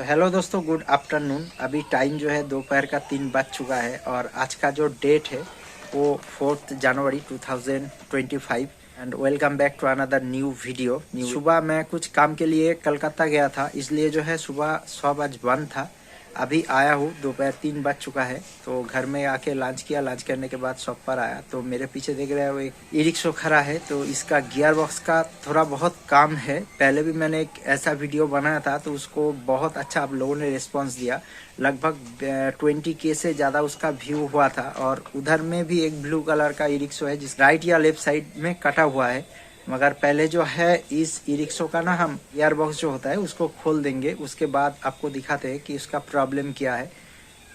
Hello दोस्तों, good afternoon. अभी time जो है दोपहर का 3 बज चुका है और आज का जो डेट है वो 4 जनवरी 2025 and welcome back to another new video. सुबह मैं कुछ काम के लिए कलकत्ता गया था, इसलिए जो है सुबह शॉप आज बंद था। अभी आया हूँ, दोपहर 3 बज चुका है, तो घर में आके लंच किया। लंच करने के बाद शॉप पर आया तो मेरे पीछे देख रहे हो एक ई रिक्शा खड़ा है। तो इसका गियर बॉक्स का थोड़ा बहुत काम है। पहले भी मैंने एक ऐसा वीडियो बनाया था तो उसको बहुत अच्छा आप लोगों ने रिस्पांस दिया। लगभग 20K से ज़्यादा उसका व्यू हुआ था। और उधर में भी एक ब्लू कलर का ई रिक्शा है जिस राइट या लेफ्ट साइड में कटा हुआ है। मगर पहले जो है इस ई रिक्शा का ना हम गियर बॉक्स जो होता है उसको खोल देंगे, उसके बाद आपको दिखाते हैं कि उसका प्रॉब्लम क्या है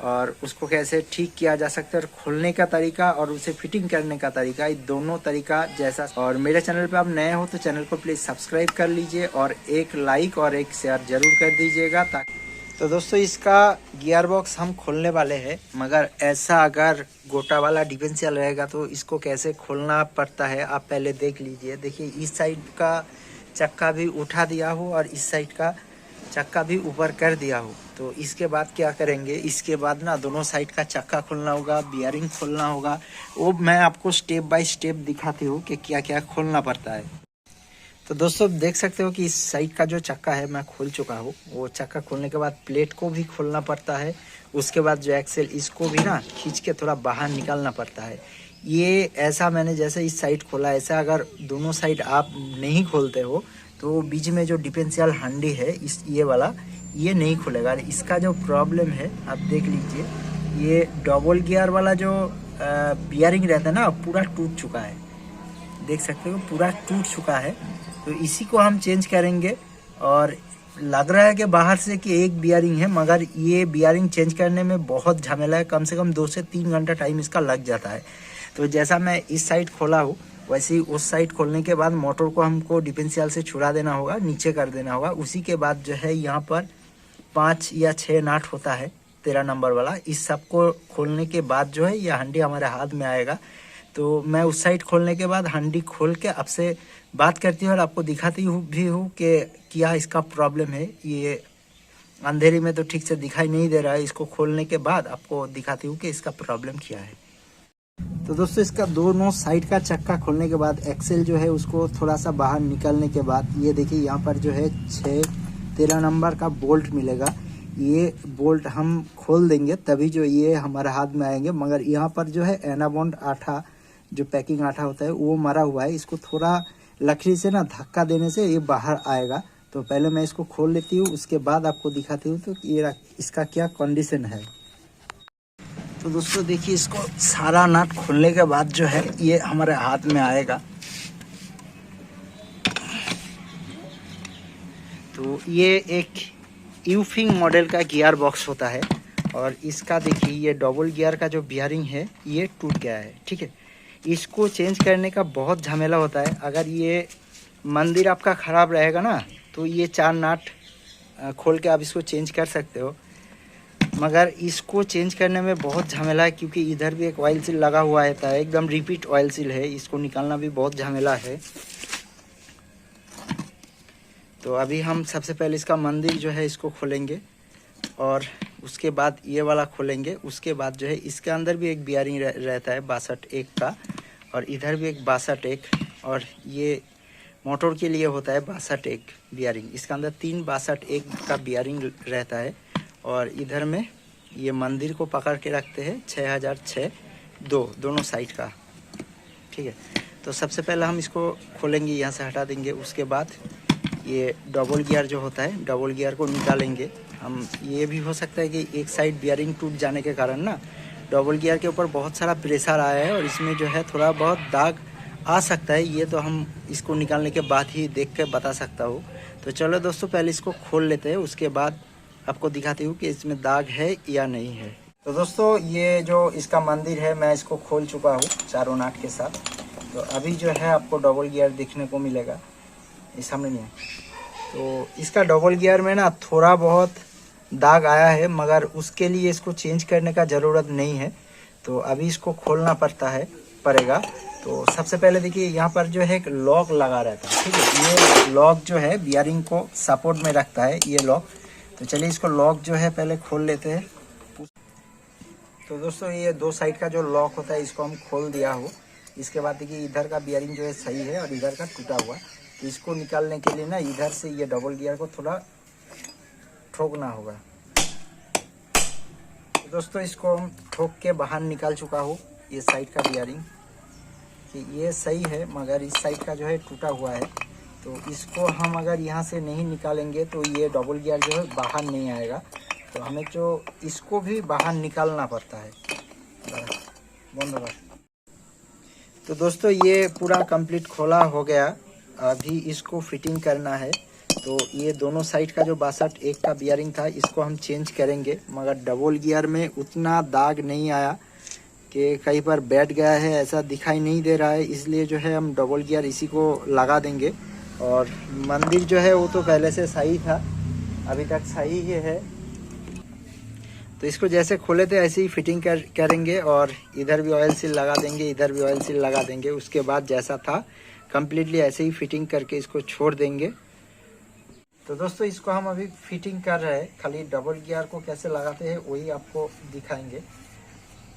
और उसको कैसे ठीक किया जा सकता है। और खोलने का तरीका और उसे फिटिंग करने का तरीका, ये दोनों तरीका जैसा। और मेरे चैनल पे आप नए हो तो चैनल को प्लीज़ सब्सक्राइब कर लीजिए और एक लाइक और एक शेयर जरूर कर दीजिएगा। ताकि तो दोस्तों इसका गियर बॉक्स हम खोलने वाले हैं, मगर ऐसा अगर गोटा वाला डिफरेंशियल रहेगा तो इसको कैसे खोलना पड़ता है आप पहले देख लीजिए। देखिए इस साइड का चक्का भी उठा दिया हो और इस साइड का चक्का भी ऊपर कर दिया हो। तो इसके बाद क्या करेंगे, इसके बाद ना दोनों साइड का चक्का खोलना होगा, बियरिंग खोलना होगा। वो मैं आपको स्टेप बाय स्टेप दिखाती हूँ कि क्या क्या खोलना पड़ता है। तो दोस्तों देख सकते हो कि इस साइड का जो चक्का है मैं खोल चुका हूँ। वो चक्का खोलने के बाद प्लेट को भी खोलना पड़ता है। उसके बाद जो एक्सेल इसको भी ना खींच के थोड़ा बाहर निकालना पड़ता है। ये ऐसा मैंने जैसे इस साइड खोला, ऐसा अगर दोनों साइड आप नहीं खोलते हो तो बीच में जो डिफरेंशियल हंडी है इस ये वाला, ये नहीं खुलेगा। इसका जो प्रॉब्लम है आप देख लीजिए, ये डबल गियर वाला जो बियरिंग रहता है ना पूरा टूट चुका है। देख सकते हो पूरा टूट चुका है। तो इसी को हम चेंज करेंगे। और लग रहा है कि बाहर से कि एक बियरिंग है, मगर ये बियरिंग चेंज करने में बहुत झमेला है। कम से कम 2 से 3 घंटा टाइम इसका लग जाता है। तो जैसा मैं इस साइड खोला हूँ वैसे ही उस साइड खोलने के बाद मोटर को हमको डिफरेंशियल से छुड़ा देना होगा, नीचे कर देना होगा। उसी के बाद जो है यहाँ पर 5 या 6 नाट होता है 13 नंबर वाला। इस सब को खोलने के बाद जो है यह हंडी हमारे हाथ में आएगा। तो मैं उस साइड खोलने के बाद हंडी खोल के आपसे बात करती हूँ और आपको दिखाती भी हूँ कि क्या इसका प्रॉब्लम है। ये अंधेरी में तो ठीक से दिखाई नहीं दे रहा है। इसको खोलने के बाद आपको दिखाती हूँ कि इसका प्रॉब्लम क्या है। तो दोस्तों इसका दोनों साइड का चक्का खोलने के बाद एक्सेल जो है उसको थोड़ा सा बाहर निकालने के बाद ये देखिए यहाँ पर जो है 13 नंबर का बोल्ट मिलेगा। ये बोल्ट हम खोल देंगे तभी जो ये हमारे हाथ में आएंगे। मगर यहाँ पर जो है एनाबॉन्ड आठा, जो पैकिंग आठा होता है वो मरा हुआ है। इसको थोड़ा लकड़ी से ना धक्का देने से ये बाहर आएगा। तो पहले मैं इसको खोल लेती हूँ, उसके बाद आपको दिखाती हूँ तो ये इसका क्या कंडीशन है। तो दोस्तों देखिए इसको सारा नट खोलने के बाद जो है ये हमारे हाथ में आएगा। तो ये एक यूफिंग मॉडल का गियर बॉक्स होता है और इसका देखिए ये डबल गियर का जो बियरिंग है ये टूट गया है। ठीक है, इसको चेंज करने का बहुत झमेला होता है। अगर ये मंदिर आपका ख़राब रहेगा ना तो ये 4 नाट खोल के आप इसको चेंज कर सकते हो। मगर इसको चेंज करने में बहुत झमेला है क्योंकि इधर भी एक ऑयल सील लगा हुआ रहता है, एकदम रिपीट ऑयल सील है। इसको निकालना भी बहुत झमेला है। तो अभी हम सबसे पहले इसका मंदिर जो है इसको खोलेंगे और उसके बाद ये वाला खोलेंगे। उसके बाद जो है इसके अंदर भी एक बियरिंग रहता है 62 का और इधर भी एक 62 और ये मोटर के लिए होता है 62 बियरिंग। इसके अंदर 3 62 का बियरिंग रहता है और इधर में ये मंदिर को पकड़ के रखते हैं 6006 दोनों साइड का। ठीक है, तो सबसे पहले हम इसको खोलेंगे, यहाँ से हटा देंगे। उसके बाद ये डबल गियर जो होता है डबल गियर को निकालेंगे हम। ये भी हो सकता है कि एक साइड बियरिंग टूट जाने के कारण ना डबल गियर के ऊपर बहुत सारा प्रेशर आया है और इसमें जो है थोड़ा बहुत दाग आ सकता है। ये तो हम इसको निकालने के बाद ही देख के बता सकता हूँ। तो चलो दोस्तों पहले इसको खोल लेते हैं, उसके बाद आपको दिखाती हूँ कि इसमें दाग है या नहीं है। तो दोस्तों ये जो इसका मंदिर है मैं इसको खोल चुका हूँ चारों नाट के साथ। तो अभी जो है आपको डबल गियर देखने को मिलेगा, ये सामने नहीं है। तो इसका डबल गियर में ना थोड़ा बहुत दाग आया है, मगर उसके लिए इसको चेंज करने का ज़रूरत नहीं है। तो अभी इसको खोलना पड़ेगा। तो सबसे पहले देखिए यहाँ पर जो है एक लॉक लगा रहता है। ठीक है, ये लॉक जो है बियरिंग को सपोर्ट में रखता है। ये लॉक तो चलिए इसको लॉक जो है पहले खोल लेते हैं। तो दोस्तों ये दो साइड का जो लॉक होता है इसको हम खोल दिया हो। इसके बाद देखिए इधर का बियरिंग जो है सही है और इधर का टूटा हुआ। तो इसको निकालने के लिए ना इधर से ये डबल गियर को थोड़ा ठोकना होगा। तो दोस्तों इसको हम ठोक के बाहर निकाल चुका हूँ। ये साइड का बियरिंग कि ये सही है, मगर इस साइड का जो है टूटा हुआ है। तो इसको हम अगर यहाँ से नहीं निकालेंगे तो ये डबल गियर जो है बाहर नहीं आएगा। तो हमें जो इसको भी बाहर निकालना पड़ता है। बंद। तो दोस्तों ये पूरा कंप्लीट खोला हो गया। अभी इसको फिटिंग करना है। तो ये दोनों साइड का जो 62 एक का बियरिंग था इसको हम चेंज करेंगे, मगर डबल गियर में उतना दाग नहीं आया कि कहीं पर बैठ गया है, ऐसा दिखाई नहीं दे रहा है। इसलिए जो है हम डबल गियर इसी को लगा देंगे। और मंदिर जो है वो तो पहले से सही था, अभी तक सही ही है। तो इसको जैसे खोले थे ऐसे ही फिटिंग करेंगे और इधर भी ऑयल सील लगा देंगे, इधर भी ऑयल सील लगा देंगे। उसके बाद जैसा था कम्प्लीटली ऐसे ही फिटिंग करके इसको छोड़ देंगे। तो दोस्तों इसको हम अभी फिटिंग कर रहे हैं, खाली डबल गियर को कैसे लगाते हैं वही आपको दिखाएंगे।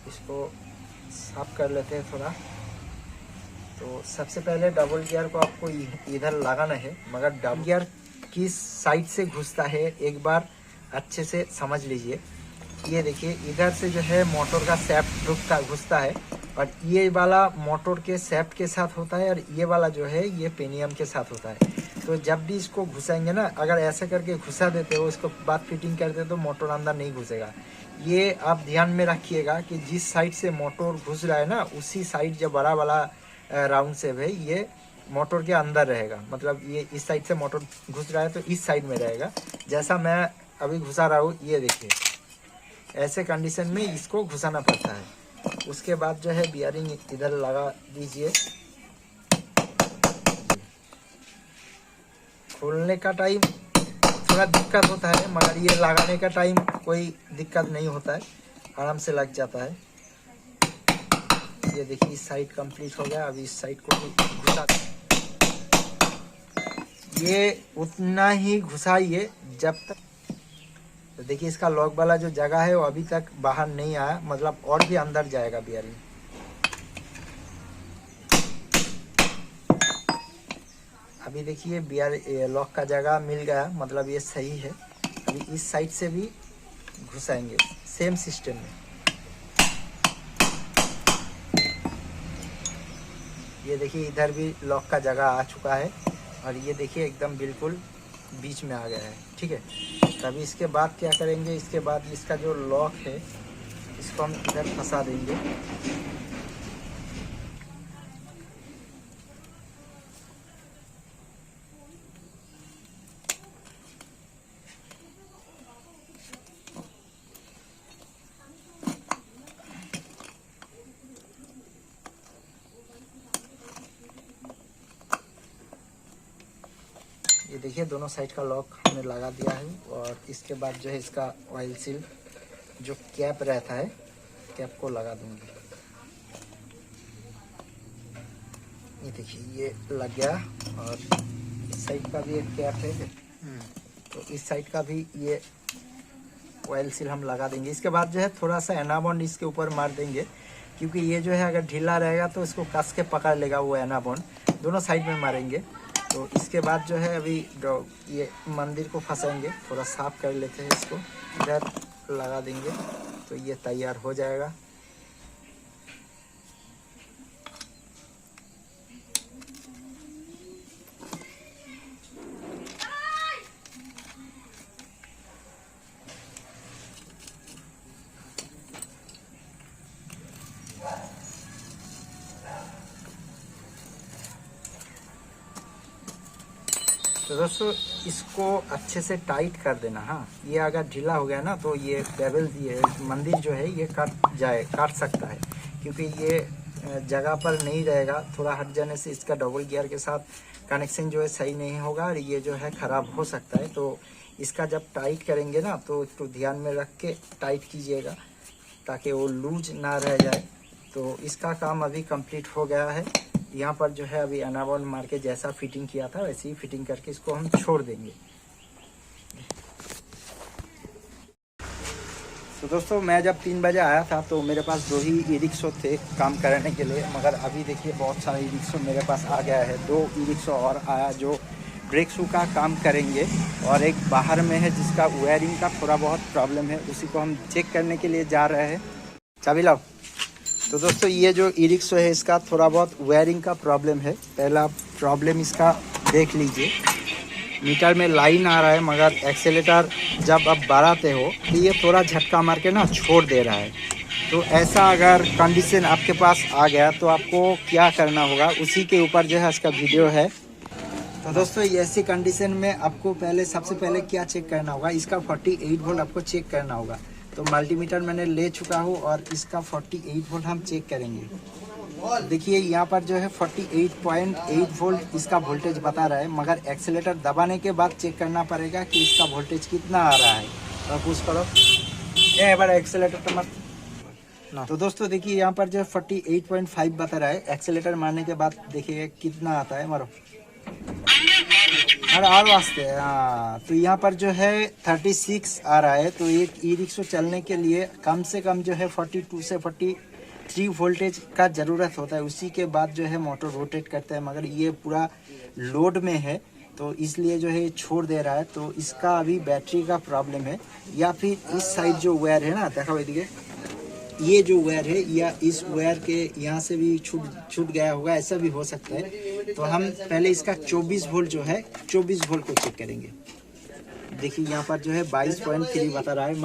इसको साफ कर लेते हैं थोड़ा। तो सबसे पहले डबल गियर को आपको इधर लगाना है, मगर डबल गियर किस साइड से घुसता है एक बार अच्छे से समझ लीजिए। ये देखिए इधर से जो है मोटर का सैफ्ट घुसता है और ये वाला मोटर के सैफ्ट के साथ होता है और ये वाला जो है ये पेनियम के साथ होता है। तो जब भी इसको घुसाएंगे ना, अगर ऐसे करके घुसा देते हो इसको बाद फिटिंग करते तो मोटर अंदर नहीं घुसेगा। ये आप ध्यान में रखिएगा कि जिस साइड से मोटर घुस रहा है ना उसी साइड जो बड़ा वाला राउंड सेव है ये मोटर के अंदर रहेगा। मतलब ये इस साइड से मोटर घुस रहा है तो इस साइड में रहेगा। जैसा मैं अभी घुसा रहा हूँ ये देखिए, ऐसे कंडीशन में इसको घुसाना पड़ता है। उसके बाद जो है बियरिंग इधर लगा दीजिए। खोलने का टाइम थोड़ा दिक्कत होता है, मगर ये लगाने का टाइम कोई दिक्कत नहीं होता है, आराम से लग जाता है। ये देखिए इस साइड कंप्लीट हो गया। अभी इस साइड को घुसा, ये उतना ही घुसाइए जब तक। तो देखिए इसका लॉक वाला जो जगह है वो अभी तक बाहर नहीं आया, मतलब और भी अंदर जाएगा बियरिंग। अभी देखिए बियर लॉक का जगह मिल गया, मतलब ये सही है। अभी इस साइड से भी घुसाएंगे सेम सिस्टम में। ये देखिए इधर भी लॉक का जगह आ चुका है और ये देखिए एकदम बिल्कुल बीच में आ गया है। ठीक है, तभी इसके बाद क्या करेंगे, इसके बाद इसका जो लॉक है इसको हम इधर फंसा देंगे। ये देखिए दोनों साइड का लॉक हमने लगा दिया है। और इसके बाद जो है इसका ऑयल सील जो कैप रहता है कैप को लगा दूंगी। ये देखिए ये लग गया। और इस साइड का भी एक कैप है, तो इस साइड का भी ये ऑयल सील हम लगा देंगे। इसके बाद जो है थोड़ा सा एनाबॉन्ड इसके ऊपर मार देंगे, क्योंकि ये जो है अगर ढीला रहेगा तो इसको कस के पकड़ लेगा वो एनाबॉन्ड। दोनों साइड में मारेंगे। तो इसके बाद जो है अभी ये मंदिर को फंसाएंगे। थोड़ा साफ कर लेते हैं इसको, इधर लगा देंगे तो ये तैयार हो जाएगा। तो दोस्तों इसको अच्छे से टाइट कर देना। हाँ, ये अगर ढीला हो गया ना तो ये बेबल ये मंदिर जो है ये काट सकता है, क्योंकि ये जगह पर नहीं रहेगा। थोड़ा हट जाने से इसका डबल गियर के साथ कनेक्शन जो है सही नहीं होगा और ये जो है ख़राब हो सकता है। तो इसका जब टाइट करेंगे ना तो इसको ध्यान में रख के टाइट कीजिएगा ताकि वो लूज ना रह जाए। तो इसका काम अभी कंप्लीट हो गया है। यहाँ पर जो है अभी एनाबॉन्ड मार के जैसा फिटिंग किया था वैसे ही फिटिंग करके इसको हम छोड़ देंगे। तो दोस्तों मैं जब 3 बजे आया था तो मेरे पास 2 ही ई रिक्शो थे काम करने के लिए, मगर अभी देखिए बहुत सारे ई रिक्शो मेरे पास आ गया है। 2 ई रिक्शो और आया जो ब्रेक शू का काम करेंगे, और एक बाहर में है जिसका वायरिंग का थोड़ा बहुत प्रॉब्लम है, उसी को हम चेक करने के लिए जा रहे हैं। चाबी लाओ। तो दोस्तों ये जो ई रिक्शो है इसका थोड़ा बहुत वायरिंग का प्रॉब्लम है। पहला प्रॉब्लम इसका देख लीजिए, मीटर में लाइन आ रहा है मगर एक्सेलेटर जब आप बढ़ाते हो तो ये थोड़ा झटका मार के ना छोड़ दे रहा है। तो ऐसा अगर कंडीशन आपके पास आ गया तो आपको क्या करना होगा, उसी के ऊपर जो है इसका वीडियो है। तो दोस्तों ऐसी कंडीशन में आपको सबसे पहले क्या चेक करना होगा, इसका 48 वोल्ट आपको चेक करना होगा। तो मल्टीमीटर मैंने ले चुका हूँ और इसका 48 वोल्ट हम चेक करेंगे। देखिए यहाँ पर जो है 48.8 वोल्ट इसका वोल्टेज बता रहा है, मगर एक्सेलेटर दबाने के बाद चेक करना पड़ेगा कि इसका वोल्टेज कितना आ रहा है। तो पुश करो, ये बार एक्सेलेटर तो मत ना। तो दोस्तों देखिए यहाँ पर जो है 48.5 बता रहा है, एक्सेलेटर मारने के बाद देखिए कितना आता है। मारो और वास्ते। हाँ, तो यहाँ पर जो है 36 आ रहा है। तो एक ई रिक्शो चलने के लिए कम से कम जो है 42 से 43 वोल्टेज का ज़रूरत होता है, उसी के बाद जो है मोटर रोटेट करता है। मगर ये पूरा लोड में है तो इसलिए जो है छोड़ दे रहा है। तो इसका अभी बैटरी का प्रॉब्लम है, या फिर इस साइड जो वायर है ना, देखो देखिए ये जो वायर है या इस वायर के यहाँ से भी छूट गया होगा, ऐसा भी हो सकता है। तो हम पहले इसका 24 वोल्ट जो है 24 वोल्ट को चेक करेंगे। देखिए यहाँ पर जो है 22.3 बता रहा है।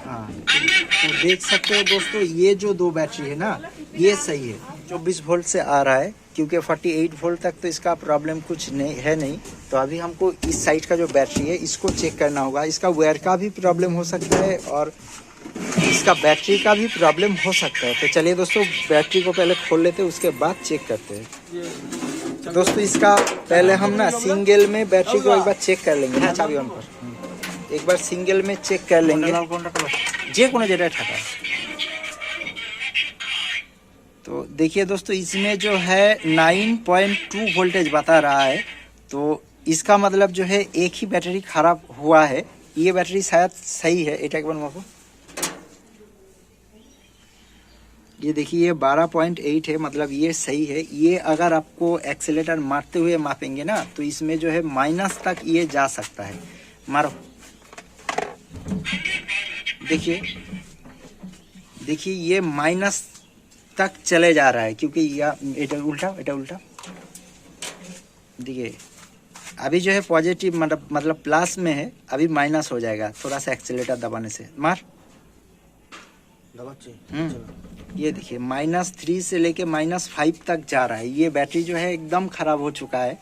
हाँ, तो देख सकते हो दोस्तों ये जो 2 बैटरी है ना ये सही है, 24 वोल्ट से आ रहा है, क्योंकि 48 वोल्ट तक तो इसका प्रॉब्लम कुछ नहीं। तो अभी हमको इस साइड का जो बैटरी है इसको चेक करना होगा। इसका वायर का भी प्रॉब्लम हो सकता है और इसका बैटरी का भी प्रॉब्लम हो सकता है। तो चलिए दोस्तों बैटरी को पहले खोल लेते हैं, उसके बाद चेक करते हैं। तो दोस्तों इसका पहले हम ना सिंगल में बैटरी को एक बार चेक कर लेंगे ना, चाबी ऑन पर एक बार सिंगल में चेक कर लेंगे जे कोनो जेटा ठाका। तो देखिए दोस्तों इसमें जो है 9.2 वोल्टेज बता रहा है। तो इसका मतलब जो है एक ही बैटरी खराब हुआ है, ये बैटरी शायद सही है। एक बार मापो, ये देखिए ये 12.8 है, मतलब ये सही है। ये अगर आपको एक्सेलेटर मारते हुए मापेंगे ना तो इसमें जो है माइनस तक ये जा सकता है। मारो, देखिए ये माइनस तक चले जा रहा है, क्योंकि ये उल्टा देखिए अभी जो है पॉजिटिव मतलब प्लस में है, अभी माइनस हो जाएगा थोड़ा सा एक्सेलेटर दबाने से। मार ये देखिए -3 से लेके -5 तक जा रहा है। ये बैटरी जो है एकदम खराब हो चुका है,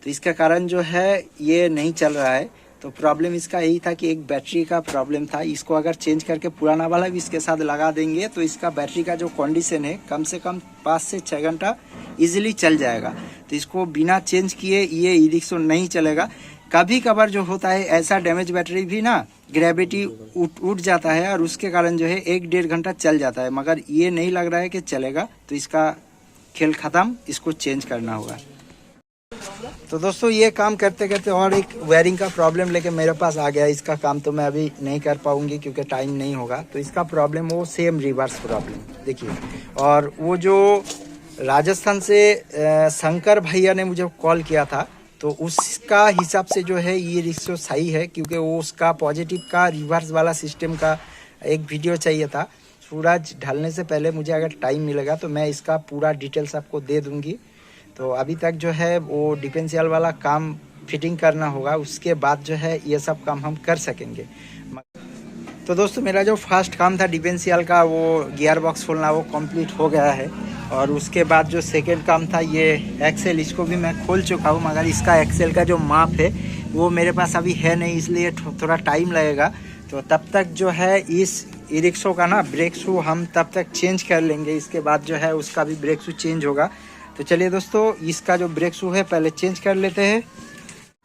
तो इसका कारण जो है ये नहीं चल रहा है। तो प्रॉब्लम इसका यही था कि एक बैटरी का प्रॉब्लम था। इसको अगर चेंज करके पुराना वाला भी इसके साथ लगा देंगे तो इसका बैटरी का जो कंडीशन है कम से कम 5 से 6 घंटा इजीली चल जाएगा। तो इसको बिना चेंज किए ये ई रिक्शा नहीं चलेगा। कभी कभार जो होता है ऐसा डैमेज बैटरी भी ना ग्रेविटी उठ जाता है और उसके कारण जो है 1-1.5 घंटा चल जाता है, मगर ये नहीं लग रहा है कि चलेगा। तो इसका खेल ख़त्म, इसको चेंज करना होगा। तो दोस्तों ये काम करते करते और एक वायरिंग का प्रॉब्लम लेके मेरे पास आ गया। इसका काम तो मैं अभी नहीं कर पाऊंगी क्योंकि टाइम नहीं होगा। तो इसका प्रॉब्लम वो सेम रिवर्स प्रॉब्लम देखिए। और वो जो राजस्थान से शंकर भैया ने मुझे कॉल किया था, तो उसका हिसाब से जो है ये रिक्शा सही है, क्योंकि वो उसका पॉजिटिव का रिवर्स वाला सिस्टम का एक वीडियो चाहिए था। सूरज ढलने से पहले मुझे अगर टाइम मिलेगा तो मैं इसका पूरा डिटेल्स आपको दे दूंगी। तो अभी तक जो है वो डिफरेंशियल वाला काम फिटिंग करना होगा, उसके बाद जो है ये सब काम हम कर सकेंगे। तो दोस्तों मेरा जो फर्स्ट काम था डिफरेंशियल का, वो गियर बॉक्स खोलना, वो कंप्लीट हो गया है। और उसके बाद जो सेकंड काम था ये एक्सेल, इसको भी मैं खोल चुका हूँ, मगर इसका एक्सेल का जो माप है वो मेरे पास अभी है नहीं, इसलिए थोड़ा टाइम लगेगा। तो तब तक जो है इस ई रिक्शा का ना ब्रेक शू हम तब तक चेंज कर लेंगे। इसके बाद जो है उसका भी ब्रेक शू चेंज होगा। तो चलिए दोस्तों इसका जो ब्रेक शू है पहले चेंज कर लेते हैं।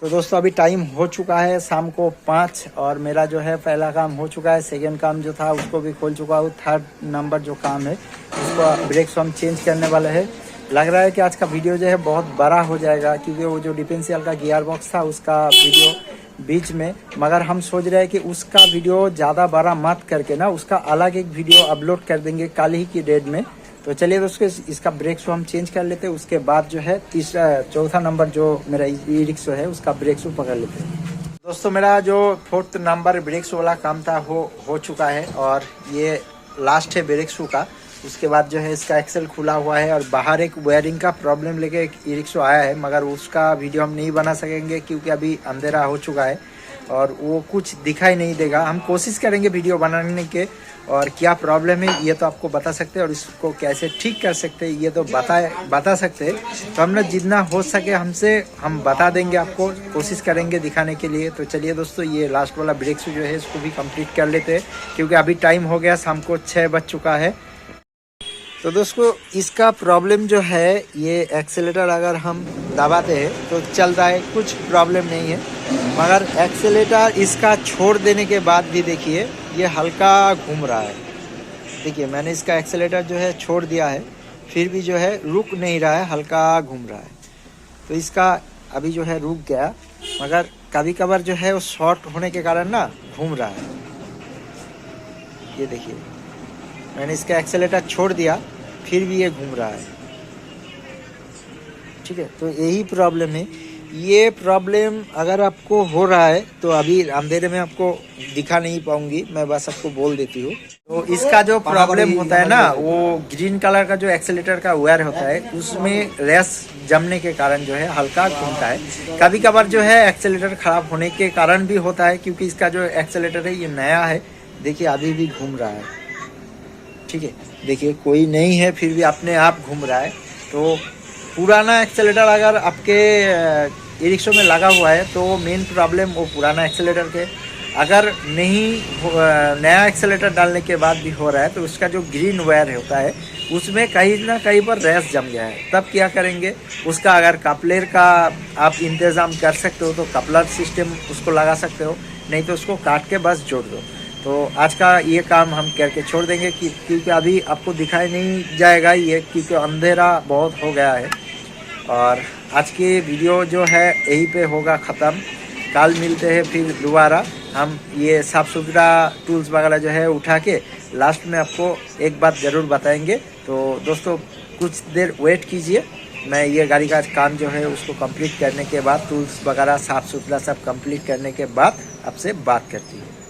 तो दोस्तों अभी टाइम हो चुका है शाम को 5 और मेरा जो है पहला काम हो चुका है। सेकंड काम जो था उसको भी खोल चुका हूँ। थर्ड नंबर जो काम है उसको ब्रेक शू हम चेंज करने वाले हैं। लग रहा है कि आज का वीडियो जो है बहुत बड़ा हो जाएगा, क्योंकि वो जो डिफरेंशियल का गियर बॉक्स था उसका वीडियो बीच में, मगर हम सोच रहे हैं कि उसका वीडियो ज़्यादा बड़ा मत करके ना उसका अलग एक वीडियो अपलोड कर देंगे कल ही की डेट में। तो चलिए दोस्तों इसका ब्रेक शू हम चेंज कर लेते हैं, उसके बाद जो है चौथा नंबर जो मेरा ई रिक्शा है उसका ब्रेक शू पकड़ लेते हैं। दोस्तों मेरा जो 4th नंबर ब्रेक शू वाला काम था हो चुका है और ये लास्ट है ब्रेक शू का। उसके बाद जो है इसका एक्सेल खुला हुआ है और बाहर एक वायरिंग का प्रॉब्लम लेके एक ई रिक्शा आया है, मगर उसका वीडियो हम नहीं बना सकेंगे क्योंकि अभी अंधेरा हो चुका है और वो कुछ दिखाई नहीं देगा। हम कोशिश करेंगे वीडियो बनाने के और क्या प्रॉब्लम है ये तो आपको बता सकते हैं और इसको कैसे ठीक कर सकते हैं ये तो बता सकते हैं। तो हमने जितना हो सके हमसे हम बता देंगे आपको, कोशिश करेंगे दिखाने के लिए। तो चलिए दोस्तों ये लास्ट वाला ब्रेक शू जो है इसको भी कंप्लीट कर लेते हैं क्योंकि अभी टाइम हो गया, शाम को 6 बज चुका है। तो दोस्तों इसका प्रॉब्लम जो है ये एक्सेलेटर अगर हम दबाते हैं तो चलता है, कुछ प्रॉब्लम नहीं है, मगर एक्सेलेटर इसका छोड़ देने के बाद भी देखिए ये हल्का घूम रहा है। देखिए मैंने इसका एक्सेलेटर जो है छोड़ दिया है फिर भी जो है रुक नहीं रहा है, हल्का घूम रहा है। तो इसका अभी जो है रुक गया, मगर कभी कभार जो है वो शॉर्ट होने के कारण ना घूम रहा है। ये देखिए मैंने इसका एक्सेलेटर छोड़ दिया फिर भी ये घूम रहा है। ठीक है, तो यही प्रॉब्लम है। ये प्रॉब्लम अगर आपको हो रहा है तो अभी अंधेरे में आपको दिखा नहीं पाऊंगी, मैं बस आपको बोल देती हूँ। तो इसका जो प्रॉब्लम होता है ना वो ग्रीन कलर का जो एक्सेलेटर का वायर होता है उसमें रेस जमने के कारण जो है हल्का घूमता है। कभी कभार जो है एक्सेलेटर खराब होने के कारण भी होता है क्योंकि इसका जो एक्सेलेटर है ये नया है। देखिए अभी भी घूम रहा है। ठीक है, देखिए कोई नहीं है फिर भी अपने आप घूम रहा है। तो पुराना एक्सेलेटर अगर आपके ई रिक्शा में लगा हुआ है तो मेन प्रॉब्लम वो पुराना एक्सेलेटर के, अगर नहीं नया एक्सेलेटर डालने के बाद भी हो रहा है तो उसका जो ग्रीन वायर होता है उसमें कहीं ना कहीं पर रेस जम गया है। तब क्या करेंगे, उसका अगर कपलर का आप इंतज़ाम कर सकते हो तो कपलर सिस्टम उसको लगा सकते हो, नहीं तो उसको काट के बस जोड़ दो। तो आज का ये काम हम करके छोड़ देंगे क्योंकि अभी आपको दिखाई नहीं जाएगा ये, क्योंकि अंधेरा बहुत हो गया है। और आज की वीडियो जो है यहीं पे होगा ख़त्म। कल मिलते हैं फिर दोबारा। हम ये साफ़ सुथरा टूल्स वगैरह जो है उठा के लास्ट में आपको एक बात ज़रूर बताएंगे। तो दोस्तों कुछ देर वेट कीजिए, मैं ये गाड़ी का काम जो है उसको कंप्लीट करने के बाद, टूल्स वगैरह साफ़ सुथरा सब कंप्लीट करने के बाद आपसे बात करती हूँ।